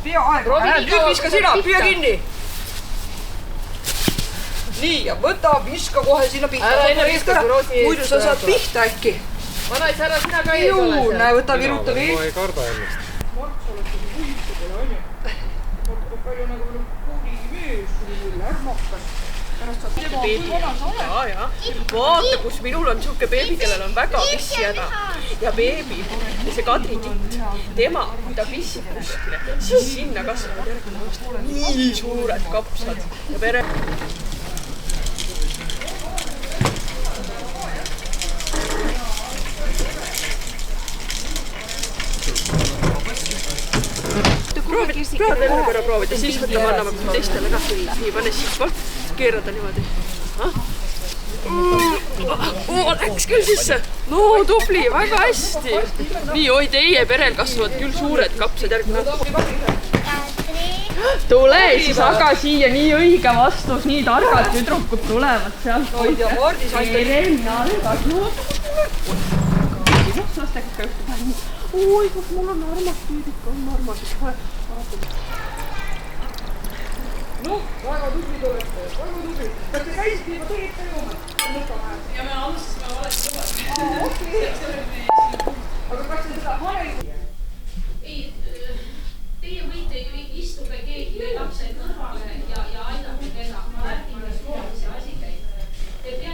peaaegu. Nüüd viska sina, püüa kinni. Nii, ja võta, viska kohe sinna pihta. Muidu sa saad pihta äkki. Vanais ära sina ka ees ole seal. Näe, võta viruta veel. Ma ei karda ennast. Mart, sa oled seda võitudele, on ju? Mart tuleb palju nagu puudimees, kui lärmakas. Pärast saad tema, kui vana sa oled. Vaata, kus minul on siuke beebi, kellel on väga pissihäda. Ja beebi, see Kadri titt, tema, kui ta pissib kuskile, siis sinna kasvavad järgmine aasta nii suured kapsad ja pere. Pead veel ühe korra proovida, siis võtame, anname teistele ka. Nii, pane siitpoolt, keerada niimoodi. Läks küll sisse. No tubli, väga hästi. Nii, oi, teie perel kasvavad küll suured kapsad järgmine aasta. Tule siis aga siia, nii õige vastus, nii targad tüdrukud tulevad sealt. Oid ja Mardis aita. Lastega ka ühte päeva. Oi, kus mul on armas tüüdik, on armas. Noh, väga tubli olete, väga tubli. Kas te käisite juba tõrjeta jooma? Ja me alustasime valesti. Okei. Aga kas te seda hale...